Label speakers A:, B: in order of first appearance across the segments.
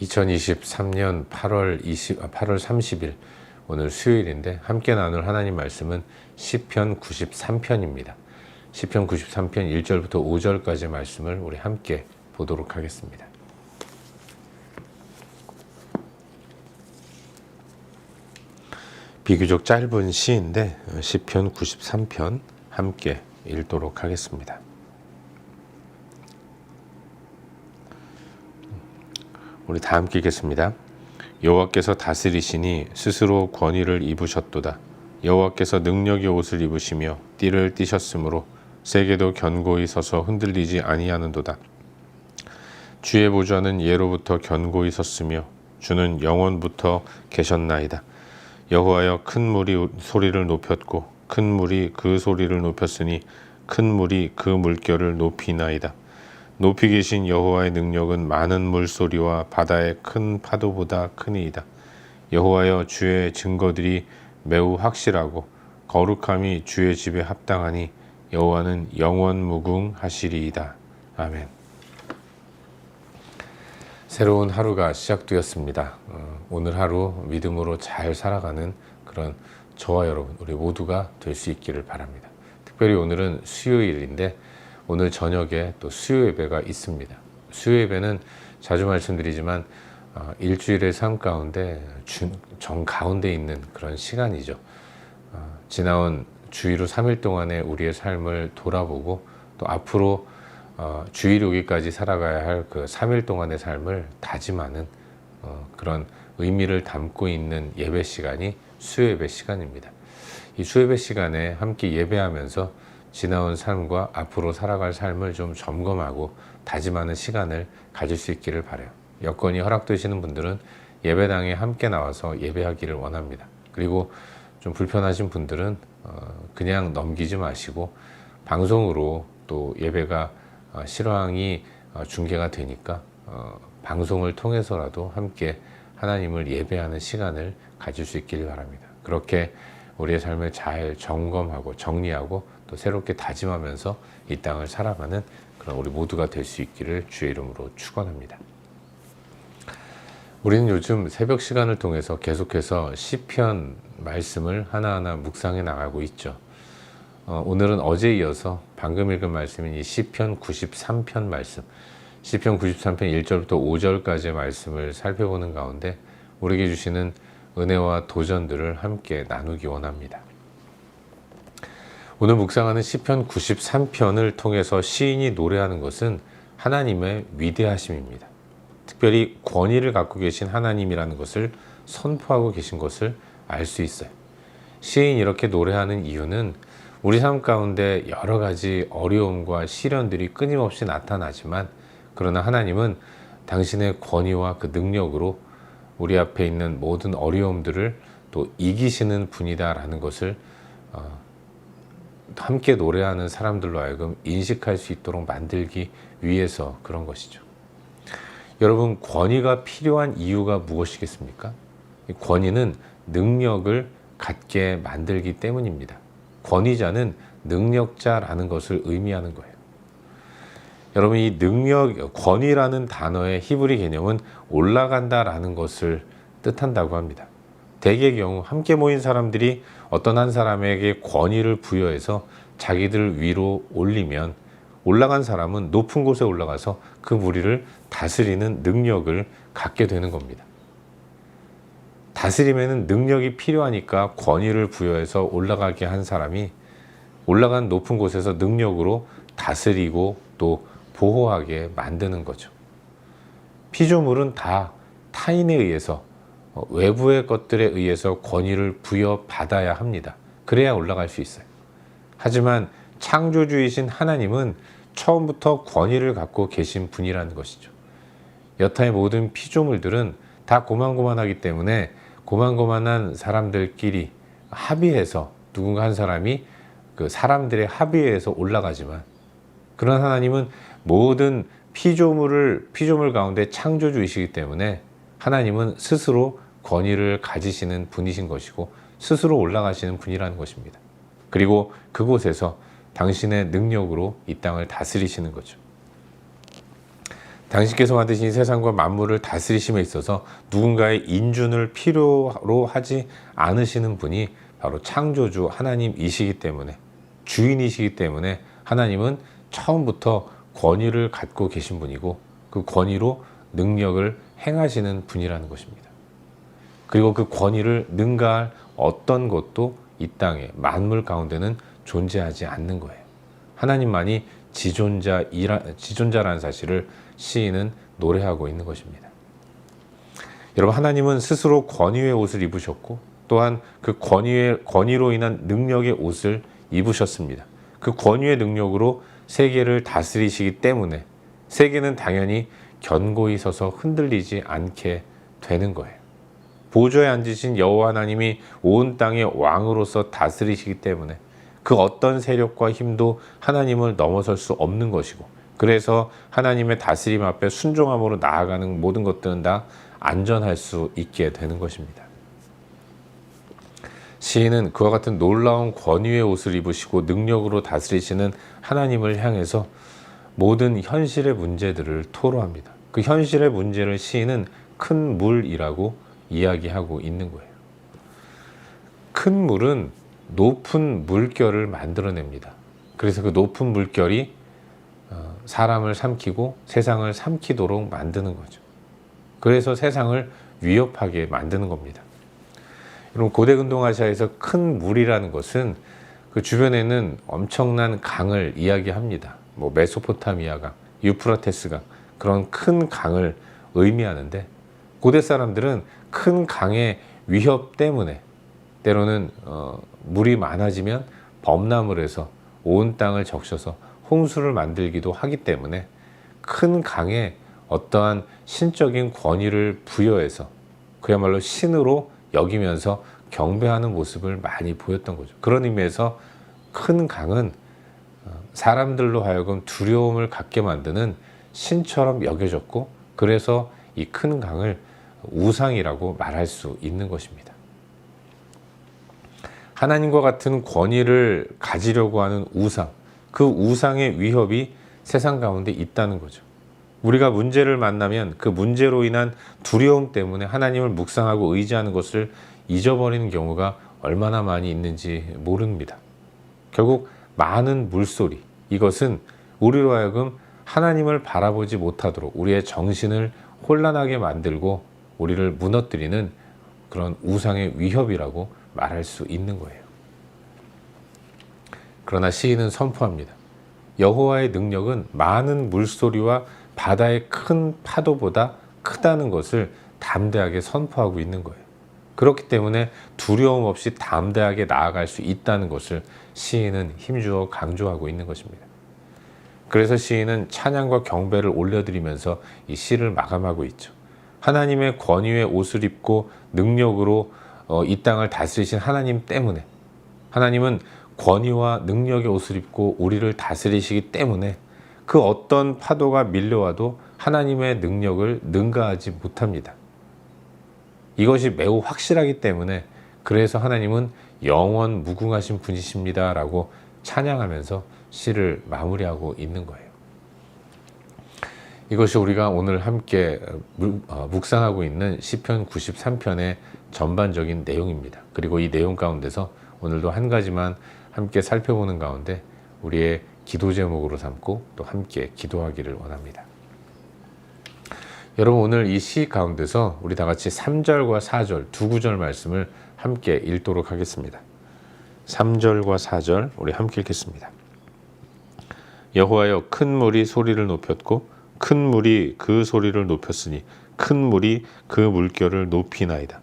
A: 2023년 8월 30일 오늘 수요일인데 함께 나눌 하나님 말씀은 시편 93편입니다. 시편 93편 1절부터 5절까지 말씀을 우리 함께 보도록 하겠습니다. 비교적 짧은 시인데 시편 93편 함께 읽도록 하겠습니다. 우리 다 함께 읽겠습니다. 여호와께서 다스리시니 스스로 권위를 입으셨도다. 여호와께서 능력의 옷을 입으시며 띠를 띠셨으므로 세계도 견고히 서서 흔들리지 아니하는도다. 주의 보좌는 예로부터 견고히 섰으며 주는 영원부터 계셨나이다. 여호와여, 큰 물이 소리를 높였고 큰 물이 그 소리를 높였으니 큰 물이 그 물결을 높이나이다. 높이 계신 여호와의 능력은 많은 물소리와 바다의 큰 파도보다 크니이다. 여호와여, 주의 증거들이 매우 확실하고 거룩함이 주의 집에 합당하니 여호와는 영원무궁하시리이다. 아멘. 새로운 하루가 시작되었습니다. 오늘 하루 믿음으로 잘 살아가는 그런 저와 여러분, 우리 모두가 될 수 있기를 바랍니다. 특별히 오늘은 수요일인데 오늘 저녁에 또 수요 예배가 있습니다. 수요 예배는 자주 말씀드리지만 일주일의 삶 가운데 정 가운데 있는 그런 시간이죠. 지나온 주일 후 3일 동안의 우리의 삶을 돌아보고 또 앞으로 주일 오기까지 살아가야 할 그 3일 동안의 삶을 다짐하는 그런 의미를 담고 있는 예배 시간이 수요 예배 시간입니다. 이 수요 예배 시간에 함께 예배하면서 지나온 삶과 앞으로 살아갈 삶을 좀 점검하고 다짐하는 시간을 가질 수 있기를 바라요. 여건이 허락되시는 분들은 예배당에 함께 나와서 예배하기를 원합니다. 그리고 좀 불편하신 분들은 그냥 넘기지 마시고 방송으로 또 예배가 실황이 중계가 되니까 방송을 통해서라도 함께 하나님을 예배하는 시간을 가질 수 있기를 바랍니다. 그렇게 우리의 삶을 잘 점검하고 정리하고 또 새롭게 다짐하면서 이 땅을 살아가는 그런 우리 모두가 될 수 있기를 주의 이름으로 축원합니다. 우리는 요즘 새벽 시간을 통해서 계속해서 시편 말씀을 하나하나 묵상해 나가고 있죠. 오늘은 어제에 이어서 방금 읽은 말씀인 이 시편 93편 말씀, 시편 93편 1절부터 5절까지의 말씀을 살펴보는 가운데 우리에게 주시는 은혜와 도전들을 함께 나누기 원합니다. 오늘 묵상하는 시편 93편을 통해서 시인이 노래하는 것은 하나님의 위대하심입니다. 특별히 권위를 갖고 계신 하나님이라는 것을 선포하고 계신 것을 알 수 있어요. 시인이 이렇게 노래하는 이유는 우리 삶 가운데 여러 가지 어려움과 시련들이 끊임없이 나타나지만 그러나 하나님은 당신의 권위와 그 능력으로 우리 앞에 있는 모든 어려움들을 또 이기시는 분이다라는 것을 함께 노래하는 사람들로 하여금 인식할 수 있도록 만들기 위해서 그런 것이죠. 여러분, 권위가 필요한 이유가 무엇이겠습니까? 이 권위는 능력을 갖게 만들기 때문입니다. 권위자는 능력자라는 것을 의미하는 거예요. 여러분, 이 권위라는 단어의 히브리 개념은 올라간다라는 것을 뜻한다고 합니다. 대개의 경우 함께 모인 사람들이 어떤 한 사람에게 권위를 부여해서 자기들 위로 올리면 올라간 사람은 높은 곳에 올라가서 그 무리를 다스리는 능력을 갖게 되는 겁니다. 다스림에는 능력이 필요하니까 권위를 부여해서 올라가게 한 사람이 올라간 높은 곳에서 능력으로 다스리고 또 보호하게 만드는 거죠. 피조물은 다 타인에 의해서 외부의 것들에 의해서 권위를 부여받아야 합니다. 그래야 올라갈 수 있어요. 하지만 창조주이신 하나님은 처음부터 권위를 갖고 계신 분이라는 것이죠. 여타의 모든 피조물들은 다 고만고만하기 때문에 고만고만한 사람들끼리 합의해서 누군가 한 사람이 그 사람들의 합의에 서 올라가지만 그런 하나님은 모든 피조물 가운데 창조주이시기 때문에 하나님은 스스로 권위를 가지시는 분이신 것이고 스스로 올라가시는 분이라는 것입니다. 그리고 그곳에서 당신의 능력으로 이 땅을 다스리시는 거죠. 당신께서 만드신 세상과 만물을 다스리심에 있어서 누군가의 인준을 필요로 하지 않으시는 분이 바로 창조주 하나님이시기 때문에, 주인이시기 때문에 하나님은 처음부터 권위를 갖고 계신 분이고 그 권위로 능력을 행하시는 분이라는 것입니다. 그리고 그 권위를 능가할 어떤 것도 이 땅에 만물 가운데는 존재하지 않는 거예요. 하나님만이 지존자라는 사실을 시인은 노래하고 있는 것입니다. 여러분, 하나님은 스스로 권위의 옷을 입으셨고 또한 그 권위로 인한 능력의 옷을 입으셨습니다. 그 권위의 능력으로 세계를 다스리시기 때문에 세계는 당연히 견고히 서서 흔들리지 않게 되는 거예요. 보좌에 앉으신 여호와 하나님이 온 땅의 왕으로서 다스리시기 때문에 그 어떤 세력과 힘도 하나님을 넘어설 수 없는 것이고, 그래서 하나님의 다스림 앞에 순종함으로 나아가는 모든 것들은 다 안전할 수 있게 되는 것입니다. 시인은 그와 같은 놀라운 권위의 옷을 입으시고 능력으로 다스리시는 하나님을 향해서 모든 현실의 문제들을 토로합니다. 그 현실의 문제를 시인은 큰 물이라고 이야기하고 있는 거예요. 큰 물은 높은 물결을 만들어냅니다. 그래서 그 높은 물결이 사람을 삼키고 세상을 삼키도록 만드는 거죠. 그래서 세상을 위협하게 만드는 겁니다. 여러분, 고대 근동아시아에서 큰 물이라는 것은 그 주변에는 엄청난 강을 이야기합니다. 뭐 메소포타미아 강, 유프라테스 강, 그런 큰 강을 의미하는데, 고대 사람들은 큰 강의 위협 때문에 때로는 물이 많아지면 범람을 해서 온 땅을 적셔서 홍수를 만들기도 하기 때문에 큰 강에 어떠한 신적인 권위를 부여해서 그야말로 신으로 여기면서 경배하는 모습을 많이 보였던 거죠. 그런 의미에서 큰 강은 사람들로 하여금 두려움을 갖게 만드는 신처럼 여겨졌고, 그래서 이 큰 강을 우상이라고 말할 수 있는 것입니다. 하나님과 같은 권위를 가지려고 하는 우상, 그 우상의 위협이 세상 가운데 있다는 거죠. 우리가 문제를 만나면 그 문제로 인한 두려움 때문에 하나님을 묵상하고 의지하는 것을 잊어버리는 경우가 얼마나 많이 있는지 모릅니다. 결국 많은 물소리, 이것은 우리로 하여금 하나님을 바라보지 못하도록 우리의 정신을 혼란하게 만들고 우리를 무너뜨리는 그런 우상의 위협이라고 말할 수 있는 거예요. 그러나 시인은 선포합니다. 여호와의 능력은 많은 물소리와 바다의 큰 파도보다 크다는 것을 담대하게 선포하고 있는 거예요. 그렇기 때문에 두려움 없이 담대하게 나아갈 수 있다는 것을 시인은 힘주어 강조하고 있는 것입니다. 그래서 시인은 찬양과 경배를 올려드리면서 이 시를 마감하고 있죠. 하나님의 권위의 옷을 입고 능력으로 이 땅을 다스리신 하나님 때문에, 하나님은 권위와 능력의 옷을 입고 우리를 다스리시기 때문에 그 어떤 파도가 밀려와도 하나님의 능력을 능가하지 못합니다. 이것이 매우 확실하기 때문에 그래서 하나님은 영원 무궁하신 분이십니다 라고 찬양하면서 시를 마무리하고 있는 거예요. 이것이 우리가 오늘 함께 묵상하고 있는 시편 93편의 전반적인 내용입니다. 그리고 이 내용 가운데서 오늘도 한 가지만 함께 살펴보는 가운데 우리의 기도 제목으로 삼고 또 함께 기도하기를 원합니다. 여러분, 오늘 이 시 가운데서 우리 다 같이 3절과 4절 두 구절 말씀을 함께 읽도록 하겠습니다. 3절과 4절 우리 함께 읽겠습니다. 여호와여, 큰 물이 소리를 높였고 큰 물이 그 소리를 높였으니 큰 물이 그 물결을 높이나이다.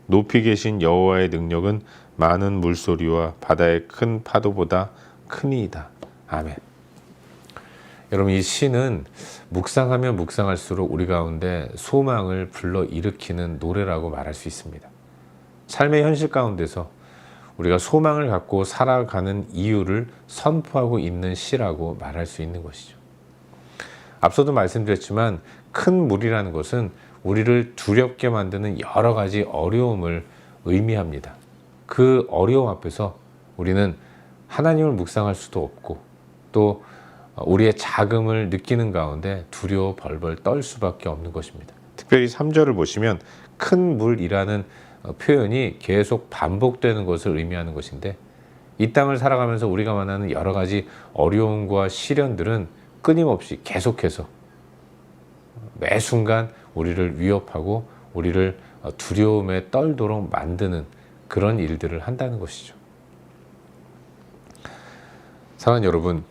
A: 높이 계신 여호와의 능력은 많은 물소리와 바다의 큰 파도보다 크니이다. 아멘. 여러분, 이 시는 묵상하면 묵상할수록 우리 가운데 소망을 불러일으키는 노래라고 말할 수 있습니다. 삶의 현실 가운데서 우리가 소망을 갖고 살아가는 이유를 선포하고 있는 시라고 말할 수 있는 것이죠. 앞서도 말씀드렸지만 큰 물이라는 것은 우리를 두렵게 만드는 여러 가지 어려움을 의미합니다. 그 어려움 앞에서 우리는 하나님을 묵상할 수도 없고 또 우리의 자금을 느끼는 가운데 두려워 벌벌 떨 수밖에 없는 것입니다. 특별히 3절을 보시면 큰 물이라는 표현이 계속 반복되는 것을 의미하는 것인데, 이 땅을 살아가면서 우리가 만나는 여러 가지 어려움과 시련들은 끊임없이 계속해서 매 순간 우리를 위협하고 우리를 두려움에 떨도록 만드는 그런 일들을 한다는 것이죠. 사랑하는 여러분,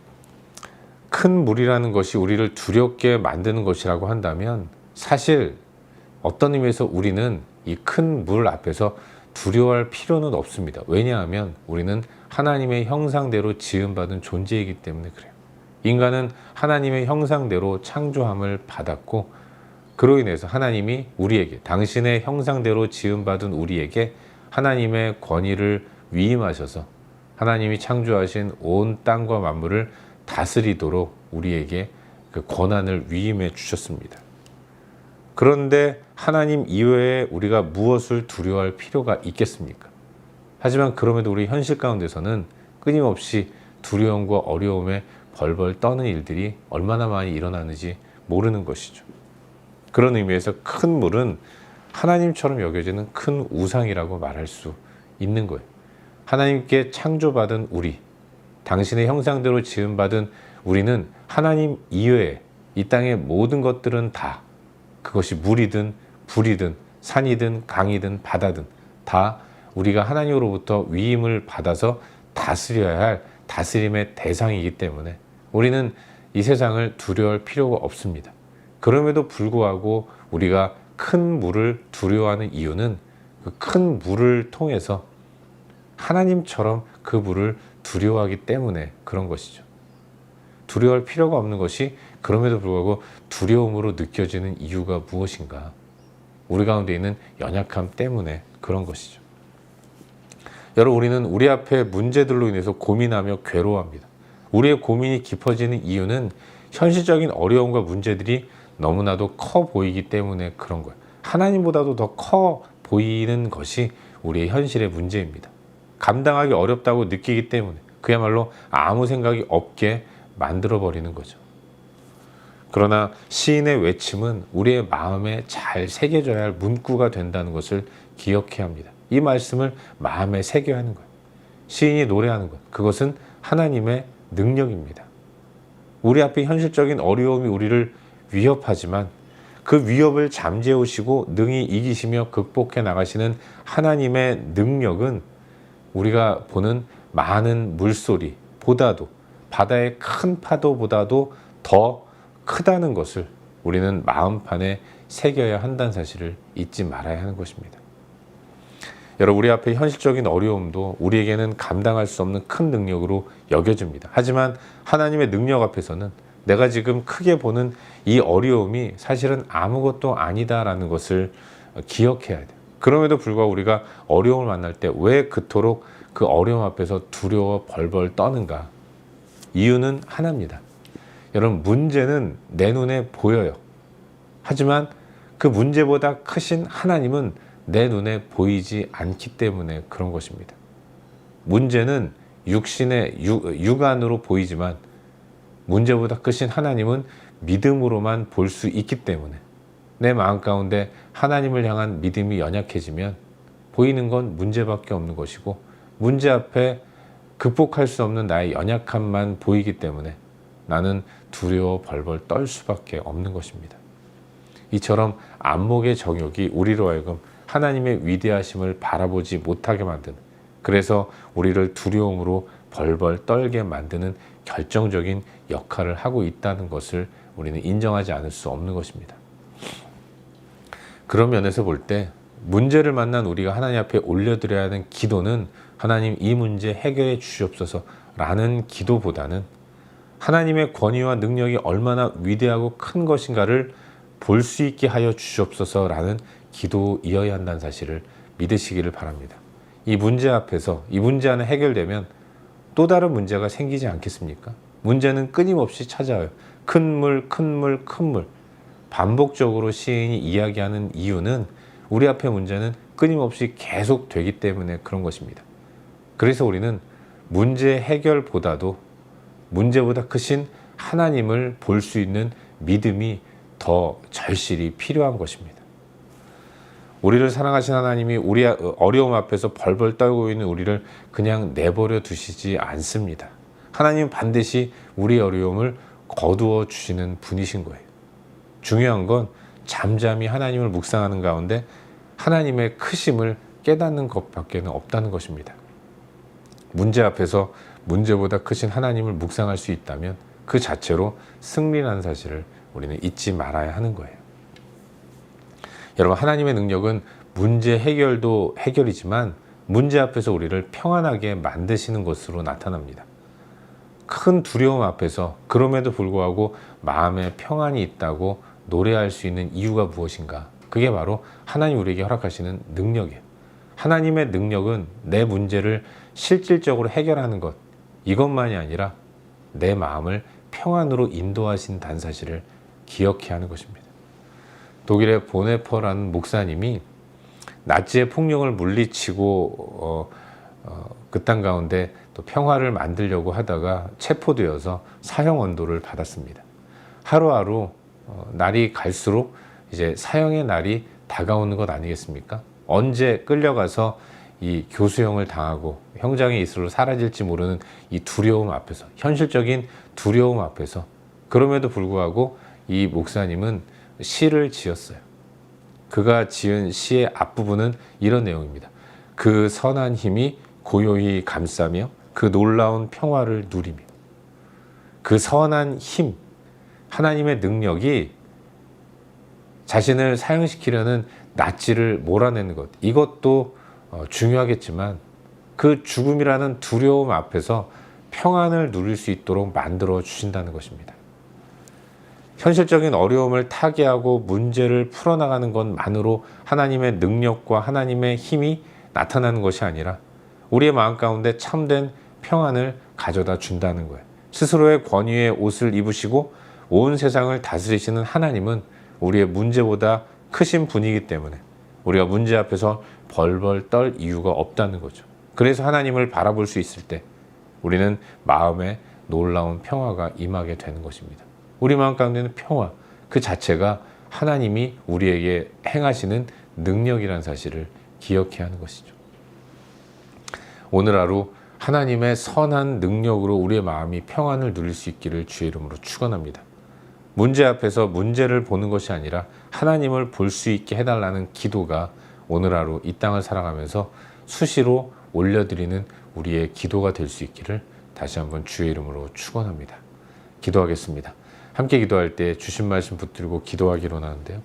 A: 큰 물이라는 것이 우리를 두렵게 만드는 것이라고 한다면 사실 어떤 의미에서 우리는 이 큰 물 앞에서 두려워할 필요는 없습니다. 왜냐하면 우리는 하나님의 형상대로 지음받은 존재이기 때문에 그래요. 인간은 하나님의 형상대로 창조함을 받았고, 그로 인해서 하나님이 우리에게, 당신의 형상대로 지음받은 우리에게 하나님의 권위를 위임하셔서 하나님이 창조하신 온 땅과 만물을 다스리도록 우리에게 그 권한을 위임해 주셨습니다. 그런데 하나님 이외에 우리가 무엇을 두려워할 필요가 있겠습니까? 하지만 그럼에도 우리 현실 가운데서는 끊임없이 두려움과 어려움에 벌벌 떠는 일들이 얼마나 많이 일어나는지 모르는 것이죠. 그런 의미에서 큰 물은 하나님처럼 여겨지는 큰 우상이라고 말할 수 있는 거예요. 하나님께 창조받은 우리, 당신의 형상대로 지음받은 우리는 하나님 이외에 이 땅의 모든 것들은 다, 그것이 물이든 불이든 산이든 강이든 바다든 다 우리가 하나님으로부터 위임을 받아서 다스려야 할 다스림의 대상이기 때문에 우리는 이 세상을 두려워할 필요가 없습니다. 그럼에도 불구하고 우리가 큰 물을 두려워하는 이유는 그 큰 물을 통해서 하나님처럼 그 물을 두려워하기 때문에 그런 것이죠. 두려워할 필요가 없는 것이 그럼에도 불구하고 두려움으로 느껴지는 이유가 무엇인가? 우리 가운데 있는 연약함 때문에 그런 것이죠. 여러분, 우리는 우리 앞에 문제들로 인해서 고민하며 괴로워합니다. 우리의 고민이 깊어지는 이유는 현실적인 어려움과 문제들이 너무나도 커 보이기 때문에 그런 거예요. 하나님보다도 더 커 보이는 것이 우리의 현실의 문제입니다. 감당하기 어렵다고 느끼기 때문에 그야말로 아무 생각이 없게 만들어버리는 거죠. 그러나 시인의 외침은 우리의 마음에 잘 새겨져야 할 문구가 된다는 것을 기억해야 합니다. 이 말씀을 마음에 새겨야 하는 거예요. 시인이 노래하는 것, 그것은 하나님의 능력입니다. 우리 앞에 현실적인 어려움이 우리를 위협하지만 그 위협을 잠재우시고 능히 이기시며 극복해 나가시는 하나님의 능력은 우리가 보는 많은 물소리보다도, 바다의 큰 파도보다도 더 크다는 것을 우리는 마음판에 새겨야 한다는 사실을 잊지 말아야 하는 것입니다. 여러분, 우리 앞에 현실적인 어려움도 우리에게는 감당할 수 없는 큰 능력으로 여겨집니다. 하지만 하나님의 능력 앞에서는 내가 지금 크게 보는 이 어려움이 사실은 아무것도 아니다라는 것을 기억해야 돼요. 그럼에도 불구하고 우리가 어려움을 만날 때 왜 그토록 그 어려움 앞에서 두려워 벌벌 떠는가? 이유는 하나입니다. 여러분, 문제는 내 눈에 보여요. 하지만 그 문제보다 크신 하나님은 내 눈에 보이지 않기 때문에 그런 것입니다. 문제는 육신의 육안으로 보이지만 문제보다 크신 하나님은 믿음으로만 볼 수 있기 때문에 내 마음 가운데 하나님을 향한 믿음이 연약해지면 보이는 건 문제밖에 없는 것이고, 문제 앞에 극복할 수 없는 나의 연약함만 보이기 때문에 나는 두려워 벌벌 떨 수밖에 없는 것입니다. 이처럼 안목의 정욕이 우리로 하여금 하나님의 위대하심을 바라보지 못하게 만드는, 그래서 우리를 두려움으로 벌벌 떨게 만드는 결정적인 역할을 하고 있다는 것을 우리는 인정하지 않을 수 없는 것입니다. 그런 면에서 볼 때 문제를 만난 우리가 하나님 앞에 올려드려야 하는 기도는 하나님 이 문제 해결해 주시옵소서 라는 기도보다는 하나님의 권위와 능력이 얼마나 위대하고 큰 것인가를 볼 수 있게 하여 주시옵소서 라는 기도이어야 한다는 사실을 믿으시기를 바랍니다. 이 문제 앞에서 이 문제 하나 해결되면 또 다른 문제가 생기지 않겠습니까? 문제는 끊임없이 찾아와요. 큰 물, 큰 물, 큰 물. 반복적으로 시인이 이야기하는 이유는 우리 앞의 문제는 끊임없이 계속 되기 때문에 그런 것입니다. 그래서 우리는 문제 해결보다도 문제보다 크신 하나님을 볼 수 있는 믿음이 더 절실히 필요한 것입니다. 우리를 사랑하신 하나님이 우리 어려움 앞에서 벌벌 떨고 있는 우리를 그냥 내버려 두시지 않습니다. 하나님은 반드시 우리의 어려움을 거두어 주시는 분이신 거예요. 중요한 건 잠잠히 하나님을 묵상하는 가운데 하나님의 크심을 깨닫는 것밖에 없다는 것입니다. 문제 앞에서 문제보다 크신 하나님을 묵상할 수 있다면 그 자체로 승리라는 사실을 우리는 잊지 말아야 하는 거예요. 여러분, 하나님의 능력은 문제 해결도 해결이지만 문제 앞에서 우리를 평안하게 만드시는 것으로 나타납니다. 큰 두려움 앞에서 그럼에도 불구하고 마음에 평안이 있다고 노래할 수 있는 이유가 무엇인가? 그게 바로 하나님 우리에게 허락하시는 능력이에요. 하나님의 능력은 내 문제를 실질적으로 해결하는 것, 이것만이 아니라 내 마음을 평안으로 인도하신다는 사실을 기억해야 하는 것입니다. 독일의 보네퍼라는 목사님이 나치의 폭력을 물리치고 그 땅 가운데 또 평화를 만들려고 하다가 체포되어서 사형 언도를 받았습니다. 하루하루 날이 갈수록 이제 사형의 날이 다가오는 것 아니겠습니까? 언제 끌려가서 이 교수형을 당하고 형장에 있으로 사라질지 모르는 이 두려움 앞에서, 현실적인 두려움 앞에서, 그럼에도 불구하고 이 목사님은 시를 지었어요. 그가 지은 시의 앞부분은 이런 내용입니다. 그 선한 힘이 고요히 감싸며 그 놀라운 평화를 누리며. 그 선한 힘, 하나님의 능력이 자신을 사형시키려는 나치를 몰아내는 것, 이것도 중요하겠지만 그 죽음이라는 두려움 앞에서 평안을 누릴 수 있도록 만들어 주신다는 것입니다. 현실적인 어려움을 타개하고 문제를 풀어나가는 것만으로 하나님의 능력과 하나님의 힘이 나타나는 것이 아니라 우리의 마음 가운데 참된 평안을 가져다 준다는 거예요. 스스로의 권위의 옷을 입으시고 온 세상을 다스리시는 하나님은 우리의 문제보다 크신 분이기 때문에 우리가 문제 앞에서 벌벌 떨 이유가 없다는 거죠. 그래서 하나님을 바라볼 수 있을 때 우리는 마음에 놀라운 평화가 임하게 되는 것입니다. 우리 마음 가운데는 평화, 그 자체가 하나님이 우리에게 행하시는 능력이라는 사실을 기억해야 하는 것이죠. 오늘 하루 하나님의 선한 능력으로 우리의 마음이 평안을 누릴 수 있기를 주의 이름으로 축원합니다. 문제 앞에서 문제를 보는 것이 아니라 하나님을 볼 수 있게 해달라는 기도가 오늘 하루 이 땅을 살아가면서 수시로 올려드리는 우리의 기도가 될 수 있기를 다시 한번 주의 이름으로 축원합니다. 기도하겠습니다. 함께 기도할 때 주신 말씀 붙들고 기도하기로 하는데요.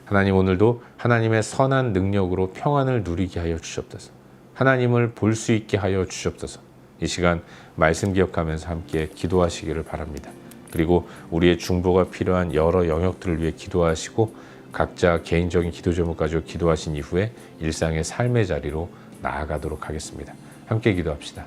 A: 하나님, 오늘도 하나님의 선한 능력으로 평안을 누리게 하여 주시옵소서. 하나님을 볼 수 있게 하여 주시옵소서. 이 시간 말씀 기억하면서 함께 기도하시기를 바랍니다. 그리고 우리의 중보가 필요한 여러 영역들을 위해 기도하시고 각자 개인적인 기도 제목 가지고 기도하신 이후에 일상의 삶의 자리로 나아가도록 하겠습니다. 함께 기도합시다.